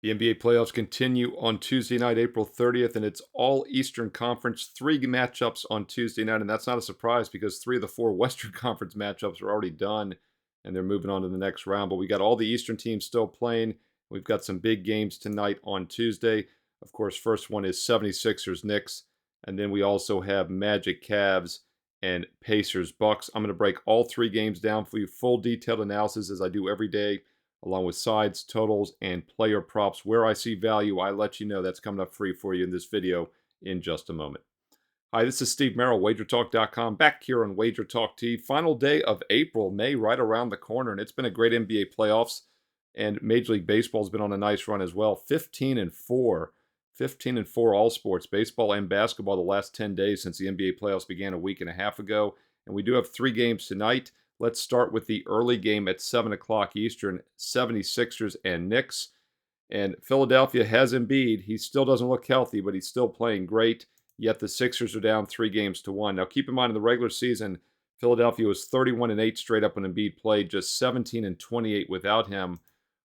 The NBA playoffs continue on Tuesday night, April 30th, and it's all Eastern Conference. Three matchups on Tuesday night, and that's not a surprise because three of the four Western Conference matchups are already done, and they're moving on to the next round. But we got all the Eastern teams still playing. We've got some big games tonight on Tuesday. Of course, first one is 76ers Knicks, and then we also have Magic Cavs and Pacers Bucks. I'm going to break all three games down for you, full detailed analysis as I do every day, along with sides, totals, and player props. Where I see value, I let you know. That's coming up free for you in this video in just a moment. Hi, this is Steve Merril, WagerTalk.com, back here on WagerTalk TV. Final day of April, May right around the corner, and it's been a great NBA playoffs, and Major League Baseball's been on a nice run as well. 15-4. 15-4 all sports, baseball and basketball, the last 10 days since the NBA playoffs began a week and a half ago. And we do have three games tonight. Let's start with the early game at 7 o'clock Eastern, 76ers and Knicks. And Philadelphia has Embiid. He still doesn't look healthy, but he's still playing great. Yet the Sixers are down 3-1. Now keep in mind, in the regular season, Philadelphia was 31-8 straight up when Embiid played, just 17-28 without him.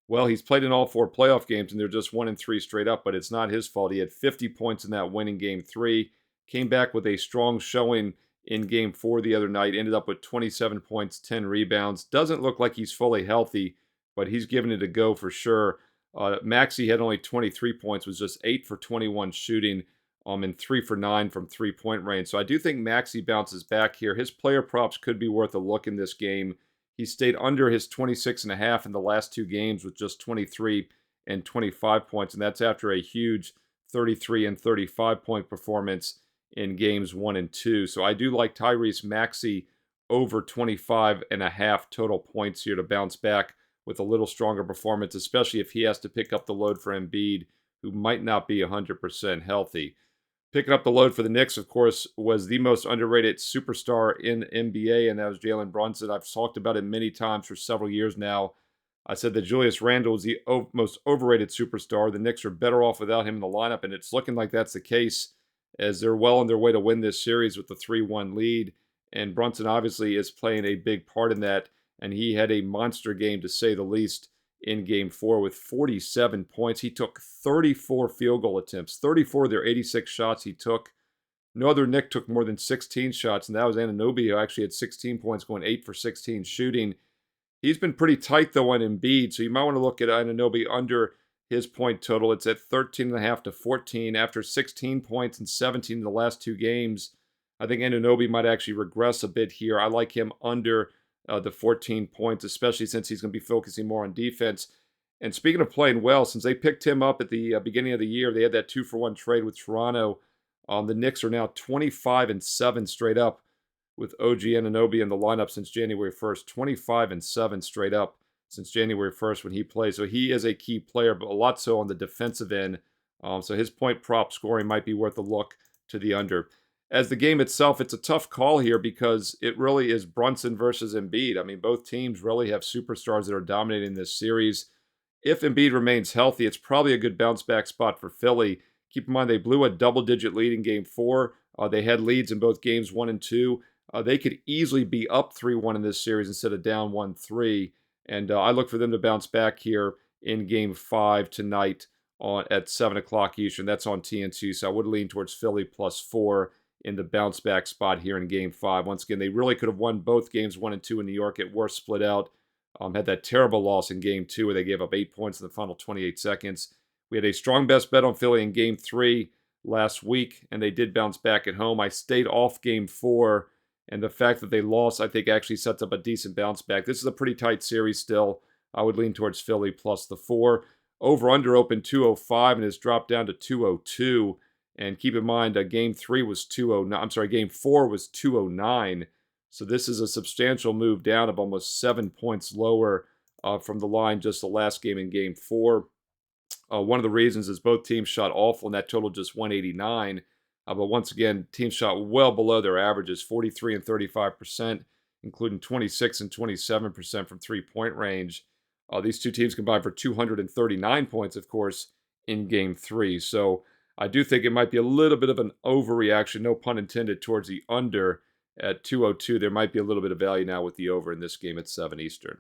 Well, he's played in all four playoff games, and they're just 1-3 straight up, but it's not his fault. He had 50 points in that winning Game 3, came back with a strong showing in Game 4 the other night, ended up with 27 points, 10 rebounds. Doesn't look like he's fully healthy, but he's giving it a go for sure. Maxey had only 23 points, was just 8 for 21 shooting, and 3 for 9 from three-point range. So I do think Maxey bounces back here. His player props could be worth a look in this game. He stayed under his 26.5 in the last two games with just 23 and 25 points, and that's after a huge 33 and 35 point performance in games 1 and 2. So I do like Tyrese Maxey over 25.5 total points here to bounce back with a little stronger performance, especially if he has to pick up the load for Embiid, who might not be 100% healthy. Picking up the load for the Knicks, of course, was the most underrated superstar in NBA, and that was Jalen Brunson. I've talked about it many times for several years now. I said that Julius Randle is the most overrated superstar. The Knicks are better off without him in the lineup, and it's looking like that's the case as they're well on their way to win this series with the 3-1 lead. And Brunson obviously is playing a big part in that, and he had a monster game to say the least in Game 4 with 47 points. He took 34 field goal attempts. 34 of their 86 shots he took. No other Knick took more than 16 shots, and that was Anunoby, who actually had 16 points, going 8 for 16 shooting. He's been pretty tight, though, on Embiid, so you might want to look at Anunoby under his point total. It's at 13.5 to 14 after 16 points and 17 in the last two games. I think Anunoby might actually regress a bit here. I like him under the 14 points, especially since he's going to be focusing more on defense. And speaking of playing well, since they picked him up at the beginning of the year, they had that 2-for-1 trade with Toronto. The Knicks are now 25-7 straight up with OG Anunoby in the lineup since January 1st. 25-7 straight up since January 1st when he plays. So he is a key player, but a lot so on the defensive end. So his point prop scoring might be worth a look to the under. As the game itself, it's a tough call here because it really is Brunson versus Embiid. I mean, both teams really have superstars that are dominating this series. If Embiid remains healthy, it's probably a good bounce back spot for Philly. Keep in mind, they blew a double-digit lead in Game 4. They had leads in both Games 1 and 2. They could easily be up 3-1 in this series instead of down 1-3. And I look for them to bounce back here in Game 5 tonight at 7 o'clock Eastern. That's on TNT, so I would lean towards Philly +4 in the bounce back spot here in Game 5. Once again, they really could have won both games 1 and 2 in New York. At worst, split out. Had that terrible loss in Game 2 where they gave up 8 points in the final 28 seconds. We had a strong best bet on Philly in Game 3 last week, and they did bounce back at home. I stayed off Game 4, and the fact that they lost, I think, actually sets up a decent bounce back. This is a pretty tight series still. I would lean towards Philly +4. Over-under opened 205 and has dropped down to 202. And keep in mind, Game 3 was 209. I'm sorry, Game 4 was 209. So this is a substantial move down of almost 7 points lower from the line just the last game in Game 4. One of the reasons is both teams shot awful, and that total just 189. But once again, teams shot well below their averages, 43 and 35%, including 26 and 27% from three-point range. These two teams combined for 239 points, of course, in Game 3. So I do think it might be a little bit of an overreaction, no pun intended, towards the under at 202. There might be a little bit of value now with the over in this game at 7 Eastern.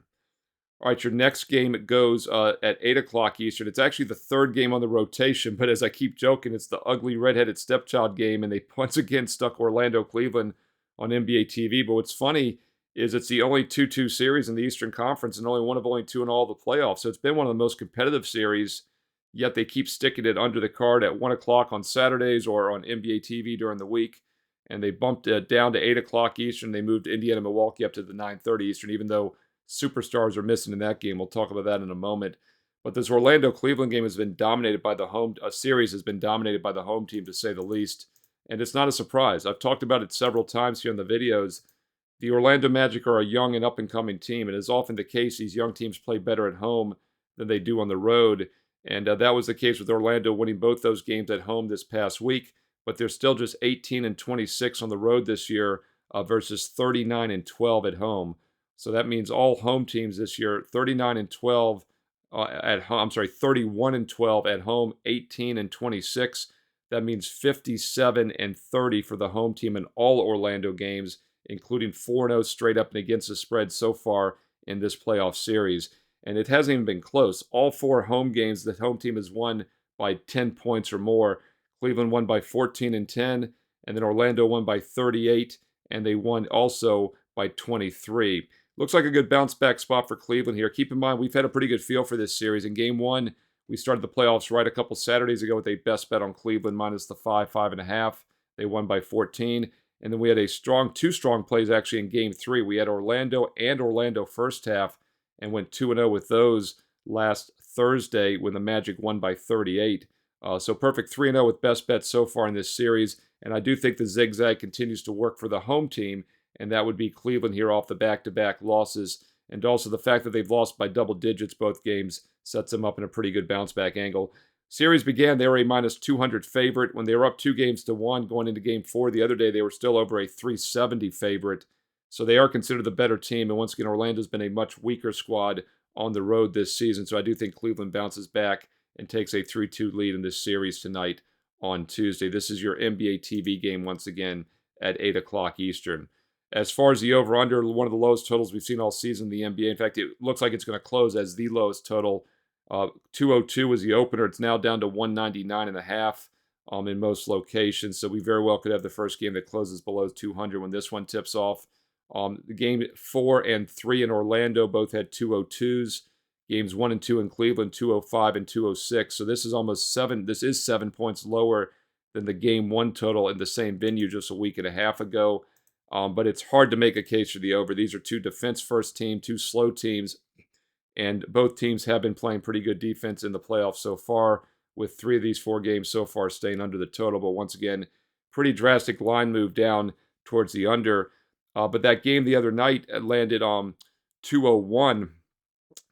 All right, your next game goes at 8 o'clock Eastern. It's actually the third game on the rotation, but as I keep joking, it's the ugly redheaded stepchild game, and they once again stuck Orlando Cleveland on NBA TV. But what's funny is it's the only 2-2 series in the Eastern Conference and only one of only two in all the playoffs. So it's been one of the most competitive series, yet they keep sticking it under the card at 1 o'clock on Saturdays or on NBA TV during the week. And they bumped it down to 8 o'clock Eastern. They moved Indiana-Milwaukee up to the 9:30 Eastern, even though superstars are missing in that game. We'll talk about that in a moment. But this Orlando-Cleveland game has been dominated by the home, a series has been dominated by the home team, to say the least. And it's not a surprise. I've talked about it several times here in the videos. The Orlando Magic are a young and up-and-coming team, and as often the case, these young teams play better at home than they do on the road. And that was the case with Orlando winning both those games at home this past week. But they're still just 18-26 on the road this year versus 39-12 at home. So that means all home teams this year, 39-12 at home. I'm sorry, 31-12 at home, 18-26. That means 57-30 for the home team in all Orlando games, including 4-0 straight up and against the spread so far in this playoff series. And it hasn't even been close. All four home games, the home team has won by 10 points or more. Cleveland won by 14-10, and then Orlando won by 38, and they won also by 23. Looks like a good bounce-back spot for Cleveland here. Keep in mind, we've had a pretty good feel for this series. In Game 1, we started the playoffs right a couple Saturdays ago with a best bet on Cleveland minus the 5.5. They won by 14. And then we had two strong plays actually in Game 3. We had Orlando and Orlando first half and went 2-0 with those last Thursday when the Magic won by 38. So perfect 3-0 with best bets so far in this series. And I do think the zigzag continues to work for the home team, and that would be Cleveland here off the back-to-back losses. And also the fact that they've lost by double digits both games sets them up in a pretty good bounce-back angle. Series began, they were a minus 200 favorite. When they were up 2-1 going into Game 4 the other day, they were still over a 370 favorite. So they are considered the better team. And once again, Orlando's been a much weaker squad on the road this season. So I do think Cleveland bounces back and takes a 3-2 lead in this series tonight on Tuesday. This is your NBA TV game once again at 8 o'clock Eastern. As far as the over-under, one of the lowest totals we've seen all season in the NBA. In fact, it looks like it's going to close as the lowest total. 202 was the opener. It's now down to 199.5 in most locations. So we very well could have the first game that closes below 200 when this one tips off. The game 4 and 3 in Orlando both had 202s. Games 1 and 2 in Cleveland, 205 and 206. So this is almost 7. This is 7 points lower than the Game 1 total in the same venue just a week and a half ago. But it's hard to make a case for the over. These are two defense-first teams, two slow teams, and both teams have been playing pretty good defense in the playoffs so far, with 3 of these 4 games so far staying under the total. But once again, pretty drastic line move down towards the under. But that game the other night landed 201.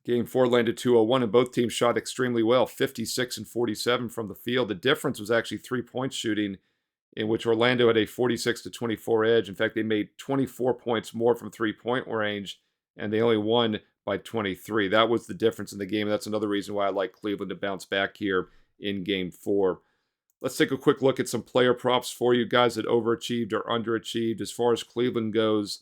Game 4 landed 201, and both teams shot extremely well, 56 and 47 from the field. The difference was actually 3-point shooting, in which Orlando had a 46-24 edge. In fact, they made 24 points more from 3-point range, and they only won by 23. That was the difference in the game. That's another reason why I like Cleveland to bounce back here in Game 4. Let's take a quick look at some player props for you guys that overachieved or underachieved. As far as Cleveland goes,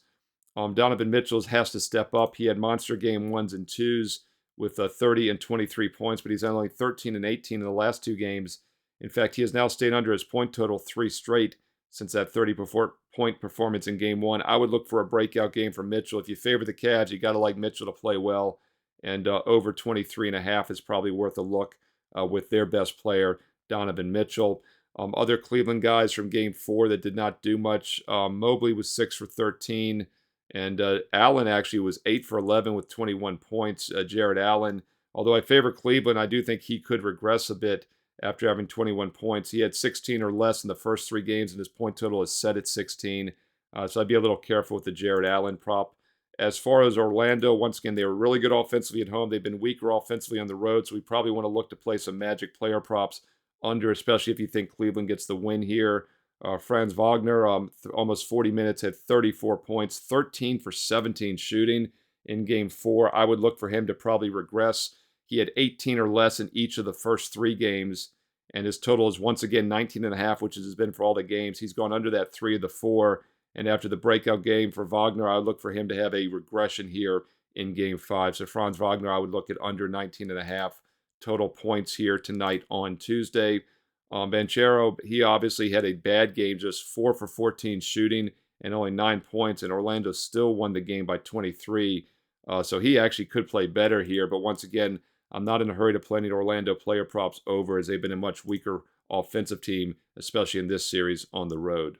Donovan Mitchell has to step up. He had monster game 1s and 2s with 30 and 23 points, but he's only 13 and 18 in the last 2 games. In fact, he has now stayed under his point total 3 straight since that 30-point performance in Game 1. I would look for a breakout game for Mitchell. If you favor the Cavs, you got to like Mitchell to play well, and over 23.5 is probably worth a look with their best player, Donovan Mitchell. Other Cleveland guys from Game 4 that did not do much, Mobley was 6 for 13. And Allen actually was 8 for 11 with 21 points. Jared Allen, although I favor Cleveland, I do think he could regress a bit after having 21 points. He had 16 or less in the first 3 games, and his point total is set at 16. So I'd be a little careful with the Jared Allen prop. As far as Orlando, once again, they were really good offensively at home. They've been weaker offensively on the road, so we probably want to look to play some Magic player props under, especially if you think Cleveland gets the win here. Franz Wagner, almost 40 minutes, had 34 points, 13 for 17 shooting in Game 4. I would look for him to probably regress. He had 18 or less in each of the first 3 games, and his total is once again 19.5, which has been for all the games. He's gone under that 3 of the 4, and after the breakout game for Wagner, I would look for him to have a regression here in Game 5. So Franz Wagner, I would look at under 19.5 total points here tonight on Tuesday. Banchero, he obviously had a bad game, just 4 for 14 shooting and only 9 points, and Orlando still won the game by 23. So he actually could play better here, but once again, I'm not in a hurry to play any Orlando player props over, as they've been a much weaker offensive team, especially in this series on the road.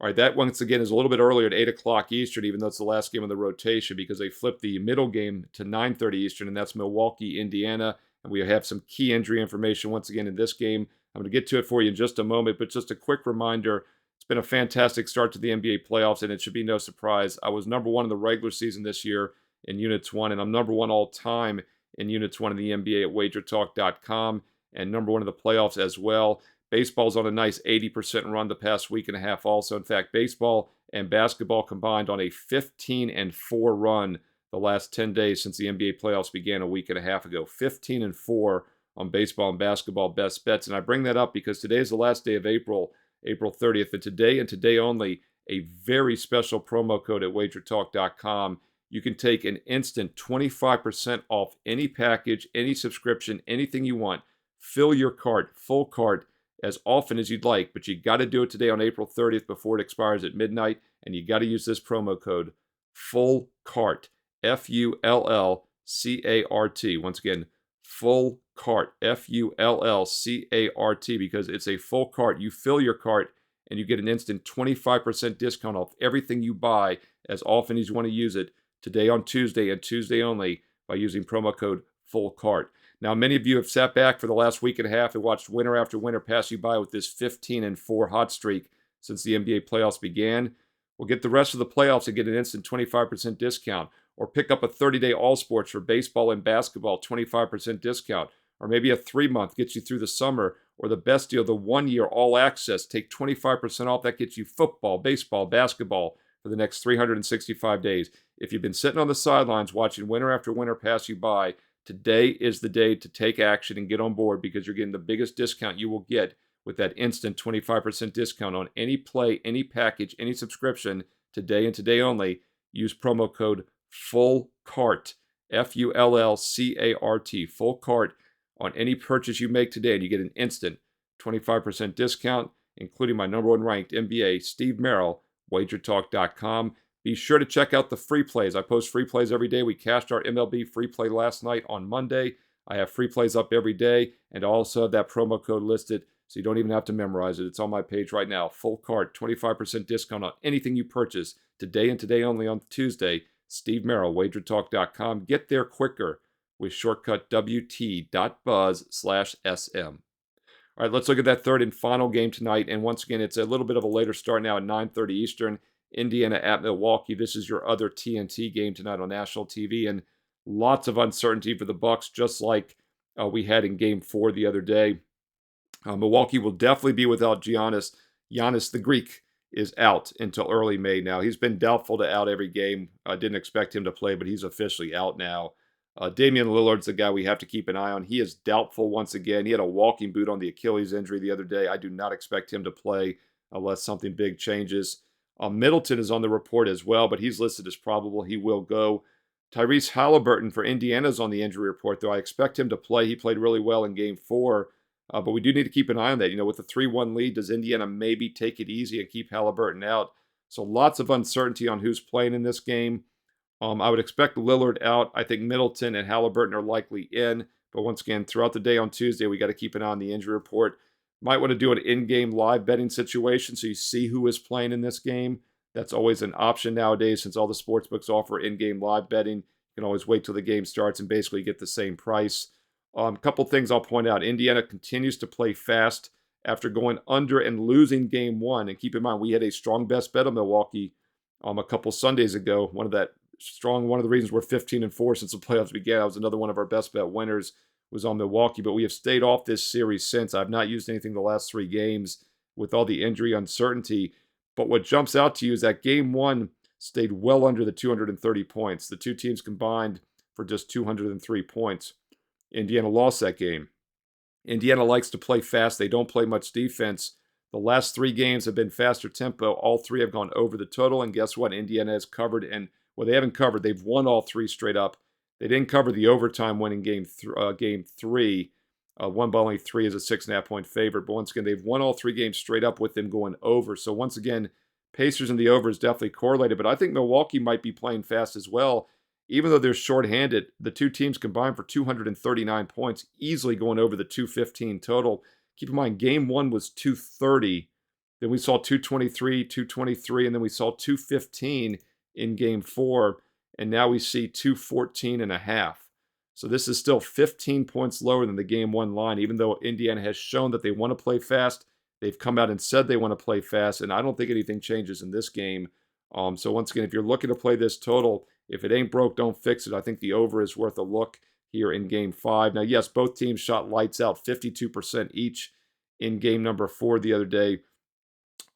All right, that once again is a little bit earlier at 8 o'clock Eastern, even though it's the last game of the rotation, because they flipped the middle game to 9:30 Eastern, and that's Milwaukee, Indiana. And we have some key injury information once again in this game. I'm going to get to it for you in just a moment, but just a quick reminder, it's been a fantastic start to the NBA playoffs, and it should be no surprise. I was number one in the regular season this year in Units 1, and I'm number one all time in Units 1 in the NBA at WagerTalk.com, and number one in the playoffs as well. Baseball's on a nice 80% run the past week and a half also. In fact, baseball and basketball combined on a 15-4 run the last 10 days since the NBA playoffs began a week and a half ago. 15-4 on baseball and basketball best bets. And I bring that up because today is the last day of April, April 30th. And today only, a very special promo code at WagerTalk.com. You can take an instant 25% off any package, any subscription, anything you want. Fill your cart, full cart, as often as you'd like, but you got to do it today on April 30th before it expires at midnight, and you got to use this promo code full cart, FULLCART. Once again, full cart, FULLCART, because it's a full cart. You fill your cart and you get an instant 25% discount off everything you buy as often as you want to use it today on Tuesday and Tuesday only by using promo code full cart. Now, many of you have sat back for the last week and a half and watched winter after winter pass you by with this 15-4 hot streak since the NBA playoffs began. We'll get the rest of the playoffs and get an instant 25% discount, or pick up a 30-day all sports for baseball and basketball, 25% discount, or maybe a 3-month gets you through the summer, or the best deal, the 1-year all access, take 25% off. That gets you football, baseball, basketball for the next 365 days. If you've been sitting on the sidelines watching winter after winter pass you by, today is the day to take action and get on board, because you're getting the biggest discount you will get with that instant 25% discount on any play, any package, any subscription today and today only. Use promo code FULLCART, FULLCART, full cart on any purchase you make today, and you get an instant 25% discount, including my number one ranked NBA, Steve Merril, WagerTalk.com. Be sure to check out the free plays. I post free plays every day. We cashed our MLB free play last night on Monday. I have free plays up every day, and also have that promo code listed, so you don't even have to memorize it. It's on my page right now. Full cart, 25% discount on anything you purchase today and today only on Tuesday. Steve Merril, WagerTalk.com. Get there quicker with shortcut WT.buzz/SM. All right, let's look at that third and final game tonight. And once again, it's a little bit of a later start now at 9:30 Eastern. Indiana at Milwaukee. This is your other TNT game tonight on national TV, and lots of uncertainty for the Bucks, just like we had in Game 4 the other day. Milwaukee will definitely be without Giannis. Giannis, the Greek, is out until early May now. He's been doubtful to out every game. I didn't expect him to play, but he's officially out now. Damian Lillard's the guy we have to keep an eye on. He is doubtful once again. He had a walking boot on the Achilles injury the other day. I do not expect him to play unless something big changes. Middleton is on the report as well, but he's listed as probable. He will go. Tyrese Halliburton for Indiana is on the injury report, though I expect him to play. He played really well in Game 4, but we do need to keep an eye on that. With a 3-1 lead, does Indiana maybe take it easy and keep Halliburton out? So lots of uncertainty on who's playing in this game. I would expect Lillard out. I think Middleton and Halliburton are likely in, but once again, throughout the day on Tuesday, we got to keep an eye on the injury report. Might want to do an in-game live betting situation so you see who is playing in this game. That's always an option nowadays, since all the sportsbooks offer in-game live betting. You can always wait till the game starts and basically get the same price. A couple things I'll point out. Indiana continues to play fast after going under and losing Game 1. And keep in mind, we had a strong best bet on Milwaukee a couple Sundays ago. One of the reasons we're 15-4 since the playoffs began. That was another one of our best bet winners, was on Milwaukee, but we have stayed off this series since. I've not used anything the last 3 games with all the injury uncertainty. But what jumps out to you is that Game 1 stayed well under the 230 points. The two teams combined for just 203 points. Indiana lost that game. Indiana likes to play fast. They don't play much defense. The last 3 games have been faster tempo. All 3 have gone over the total, and guess what? Indiana has covered and Well, they haven't covered. They've won all three straight up. They didn't cover the overtime win in game three. Won by only three as a 6.5-point favorite. But once again, they've won all three games straight up with them going over. So once again, Pacers and the over is definitely correlated. But I think Milwaukee might be playing fast as well. Even though they're shorthanded, the two teams combined for 239 points, easily going over the 215 total. Keep in mind, game one was 230. Then we saw 223, 223, and then we saw 215 in game four. And now we see 214.5. So this is still 15 points lower than the game one line, even though Indiana has shown that they want to play fast. They've come out and said they want to play fast, and I don't think anything changes in this game. So once again, if you're looking to play this total, if it ain't broke, don't fix it. I think the over is worth a look here in game five. Now, yes, both teams shot lights out, 52% each in game number 4 the other day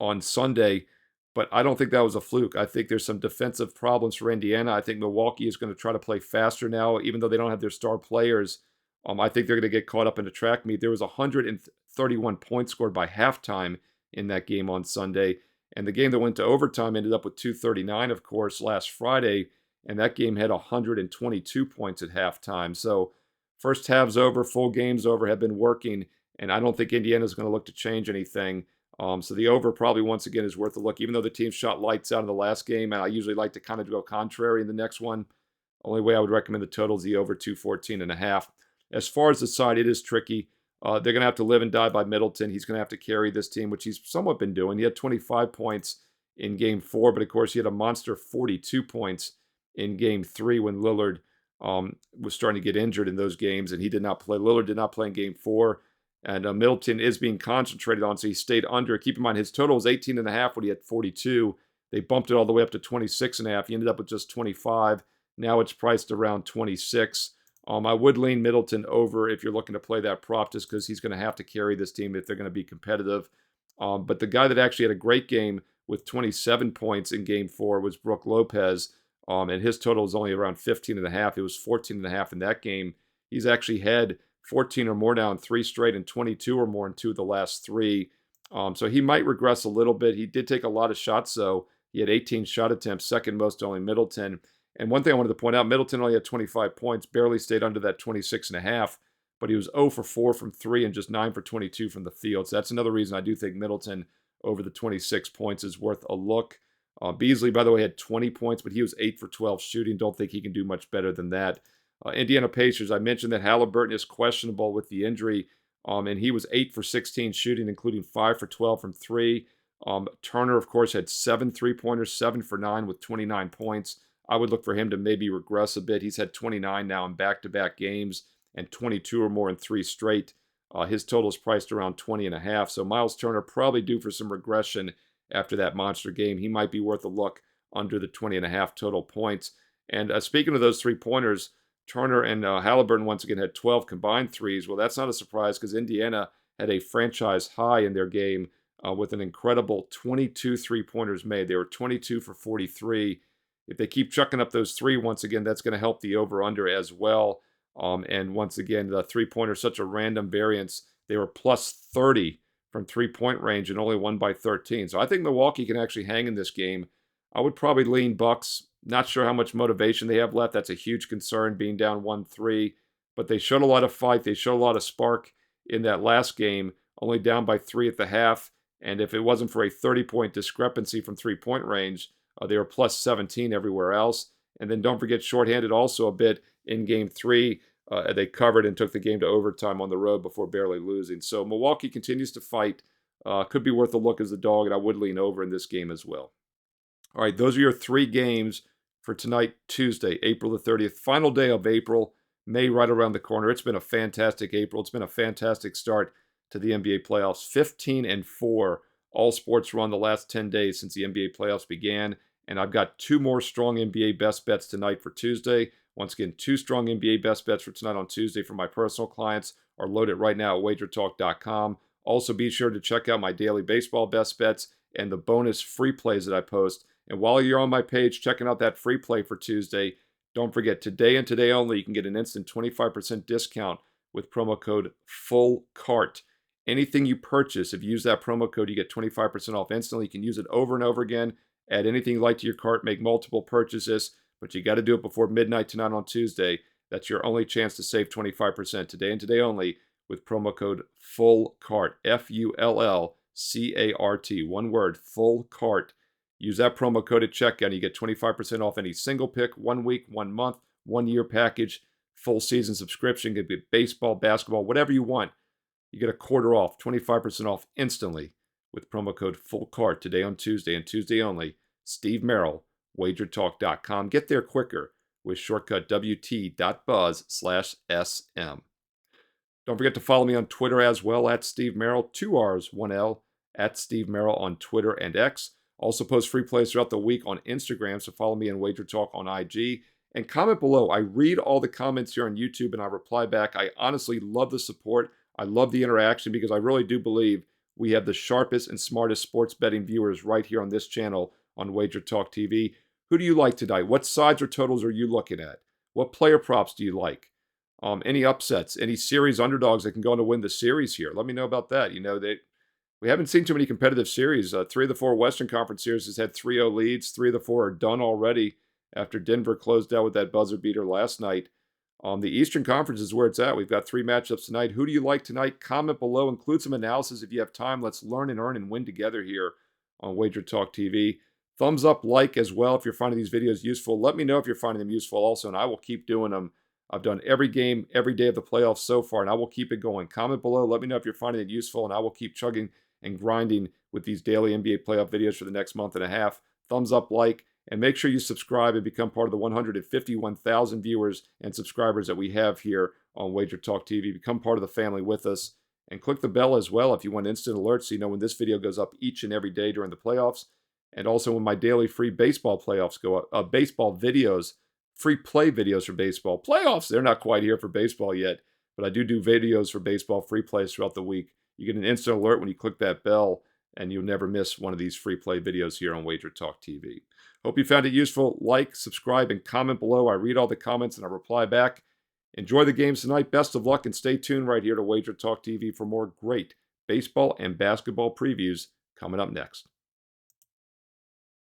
on Sunday. But I don't think that was a fluke. I think there's some defensive problems for Indiana. I think Milwaukee is going to try to play faster now, even though they don't have their star players. I think they're going to get caught up in the track meet. There was 131 points scored by halftime in that game on Sunday. And the game that went to overtime ended up with 239, of course, last Friday. And that game had 122 points at halftime. So first halves over, full games over have been working. And I don't think Indiana's going to look to change anything. So the over probably once again is worth a look, even though the team shot lights out in the last game. And I usually like to kind of go contrary in the next one. Only way I would recommend the total is the over 214.5. As far as the side, it is tricky. They're going to have to live and die by Middleton. He's going to have to carry this team, which he's somewhat been doing. He had 25 points in game 4, but of course he had a monster 42 points in game 3 when Lillard was starting to get injured in those games, and he did not play. Lillard did not play in game 4. And Middleton is being concentrated on, so he stayed under. Keep in mind, his total was 18.5 when he had 42. They bumped it all the way up to 26.5. He ended up with just 25. Now it's priced around 26. I would lean Middleton over if you're looking to play that prop, just because he's going to have to carry this team if they're going to be competitive. But the guy that actually had a great game with 27 points in game 4 was Brook Lopez, and his total was only around 15.5. It was 14.5 in that game. He's actually had 14 or more now in 3 straight and 22 or more in 2 of the last 3. So he might regress a little bit. He did take a lot of shots, though. He had 18 shot attempts, second most to only Middleton. And one thing I wanted to point out, Middleton only had 25 points, barely stayed under that 26.5, but he was 0 for 4 from 3 and just 9 for 22 from the field. So that's another reason I do think Middleton over the 26 points is worth a look. Beasley, by the way, had 20 points, but he was 8 for 12 shooting. Don't think he can do much better than that. Indiana Pacers, I mentioned that Halliburton is questionable with the injury, and he was 8 for 16 shooting, including 5 for 12 from 3. Turner, of course, had 7 3-pointers, 7 for 9 with 29 points. I would look for him to maybe regress a bit. He's had 29 now in back-to-back games and 22 or more in 3 straight. His total is priced around 20.5. So Miles Turner probably due for some regression after that monster game. He might be worth a look under the 20.5 total points. And speaking of those 3-pointers, Turner and Halliburton once again had 12 combined threes. Well, that's not a surprise because Indiana had a franchise high in their game with an incredible 22 3-pointers made. They were 22 for 43. If they keep chucking up those 3, once again, that's going to help the over-under as well. And once again, the 3-pointer, such a random variance. They were plus 30 from 3-point range and only won by 13. So I think Milwaukee can actually hang in this game. I would probably lean Bucks. Not sure how much motivation they have left. That's a huge concern, being down 1-3. But they showed a lot of fight. They showed a lot of spark in that last game, only down by 3 at the half. And if it wasn't for a 30-point discrepancy from 3-point range, they were plus 17 everywhere else. And then don't forget shorthanded also a bit in game 3. They covered and took the game to overtime on the road before barely losing. So Milwaukee continues to fight. Could be worth a look as a dog, and I would lean over in this game as well. All right, those are your 3 games for tonight, Tuesday, April the 30th. Final day of April, May right around the corner. It's been a fantastic April. It's been a fantastic start to the NBA playoffs. 15-4 all sports run the last 10 days since the NBA playoffs began. And I've got 2 more strong NBA best bets tonight for Tuesday. Once again, 2 strong NBA best bets for tonight on Tuesday for my personal clients are loaded right now at WagerTalk.com. Also, be sure to check out my daily baseball best bets and the bonus free plays that I post. And while you're on my page checking out that free play for Tuesday, don't forget, today and today only, you can get an instant 25% discount with promo code FULLCART. Anything you purchase, if you use that promo code, you get 25% off instantly. You can use it over and over again. Add anything you like to your cart, make multiple purchases. but you got to do it before midnight tonight on Tuesday. That's your only chance to save 25% today and today only with promo code FULLCART, FULLCART, one word, FULLCART. Use that promo code at checkout and you get 25% off any single pick, 1 week, 1 month, 1 year package, full season subscription. Could be baseball, basketball, whatever you want. You get a quarter off, 25% off instantly with promo code FULLCART today on Tuesday and Tuesday only. Steve Merril, WagerTalk.com. Get there quicker with shortcut WT.buzz/SM. Don't forget to follow me on Twitter as well, at Steve Merril, 2 R's, 1 L, at Steve Merril on Twitter and X. Also post free plays throughout the week on Instagram, so follow me on WagerTalk on IG. And comment below. I read all the comments here on YouTube and I reply back. I honestly love the support. I love the interaction because I really do believe we have the sharpest and smartest sports betting viewers right here on this channel on WagerTalk TV. Who do you like tonight? What sides or totals are you looking at? What player props do you like? Any upsets, any series underdogs that can go on to win the series here? Let me know about that. We haven't seen too many competitive series. 3 of the 4 Western Conference series has had 3-0 leads. 3 of the 4 are done already after Denver closed out with that buzzer beater last night. The Eastern Conference is where it's at. We've got 3 matchups tonight. Who do you like tonight? Comment below. Include some analysis if you have time. Let's learn and earn and win together here on WagerTalk TV. Thumbs up, like as well if you're finding these videos useful. Let me know if you're finding them useful also, and I will keep doing them. I've done every game, every day of the playoffs so far, and I will keep it going. Comment below. Let me know if you're finding it useful, and I will keep chugging and grinding with these daily NBA playoff videos for the next month and a half. Thumbs up, like, and make sure you subscribe and become part of the 151,000 viewers and subscribers that we have here on WagerTalk TV. Become part of the family with us. And click the bell as well if you want instant alerts so you know when this video goes up each and every day during the playoffs. And also when my daily free baseball playoffs go up, baseball videos, free play videos for baseball. Playoffs, they're not quite here for baseball yet, but I do videos for baseball free plays throughout the week. You get an instant alert when you click that bell, and you'll never miss one of these free play videos here on WagerTalk TV. Hope you found it useful. Like, subscribe, and comment below. I read all the comments and I reply back. Enjoy the games tonight. Best of luck, and stay tuned right here to WagerTalk TV for more great baseball and basketball previews coming up next.